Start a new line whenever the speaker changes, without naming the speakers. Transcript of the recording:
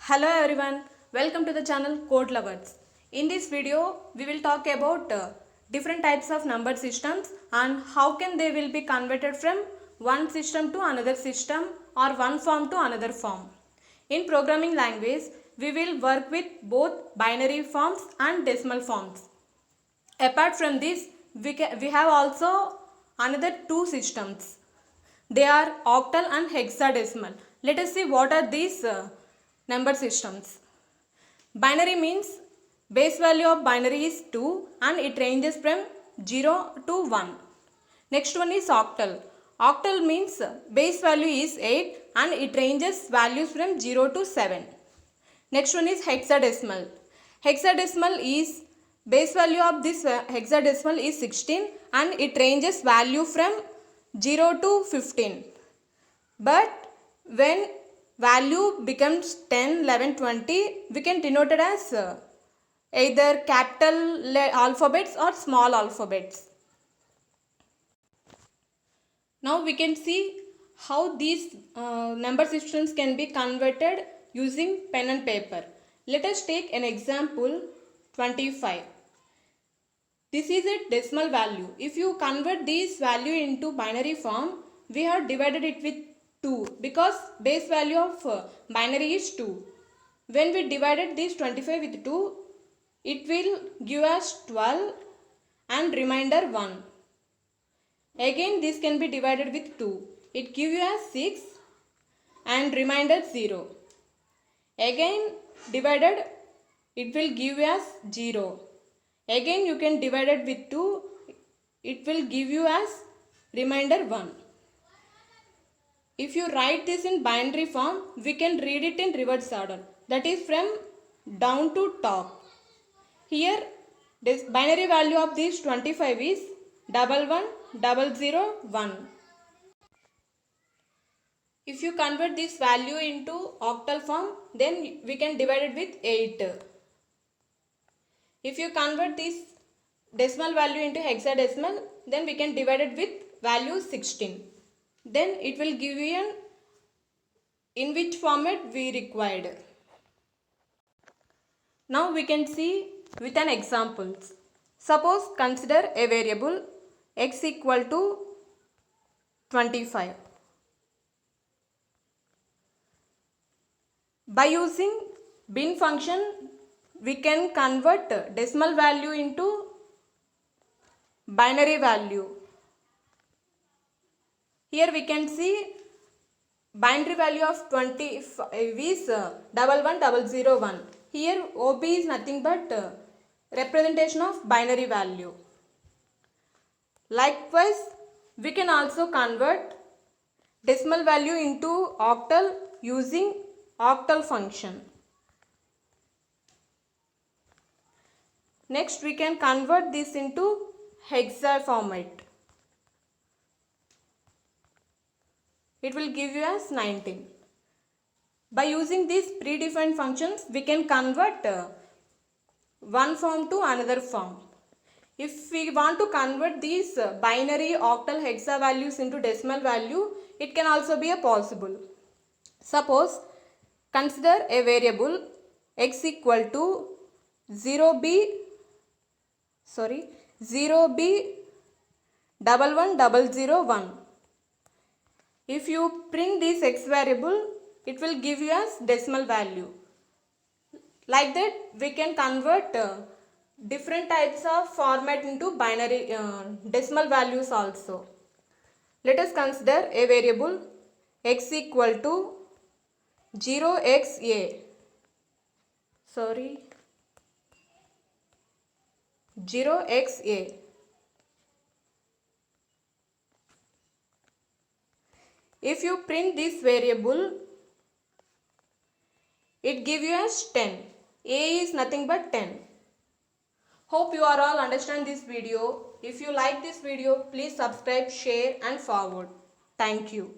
Hello everyone, welcome to the channel Code Lovers. In this video, we will talk about different types of number systems and how can they will be converted from one system to another system or one form to another form. In programming language, we will work with both binary forms and decimal forms. Apart from this, we have also another two systems. They are octal and hexadecimal. Let us see what are these number systems. Binary means base value of binary is 2 and it ranges from 0 to 1. Next one is octal. Octal means base value is 8 and it ranges values from 0 to 7. Next one is hexadecimal. Hexadecimal is base value of this hexadecimal is 16 and it ranges value from 0 to 15. But when value becomes 10, 11, 20, we can denote it as either capital alphabets or small alphabets. Now we can see how these number systems can be converted using pen and paper. Let us take an example 25. This is a decimal value. If you convert this value into binary form, we have divided it with 2 because base value of binary is 2. When we divided this 25 with 2, it will give us 12 and remainder 1. Again this can be divided with 2. It gives us 6 and remainder 0. Again divided, it will give us 0. Again you can divide it with 2, it will give you as remainder 1. If you write this in binary form, we can read it in reverse order, that is from down to top. Here this binary value of this 25 is 11001. If you convert this value into octal form, then we can divide it with 8. If you convert this decimal value into hexadecimal, then we can divide it with value 16. Then it will give you an in which format we required. Now we can see with an example. Suppose consider a variable x equal to 25. By using bin function, we can convert decimal value into binary value. Here we can see binary value of 25 is 11001. Here OB is nothing but representation of binary value. Likewise, we can also convert decimal value into octal using octal function. Next we can convert this into hexa format. It will give you as 19. By using these predefined functions, we can convert one form to another form. If we want to convert these binary, octal, hexa values into decimal value, it can also be possible. Suppose consider a variable x equal to 0b11001. If you print this x variable, it will give you as decimal value. Like that, we can convert different types of format into binary decimal values also. Let us consider a variable x equal to 0xa. 0xa. If you print this variable, it gives you as 10. A is nothing but 10. Hope you are all understand this video. If you like this video, please subscribe, share and forward. Thank you.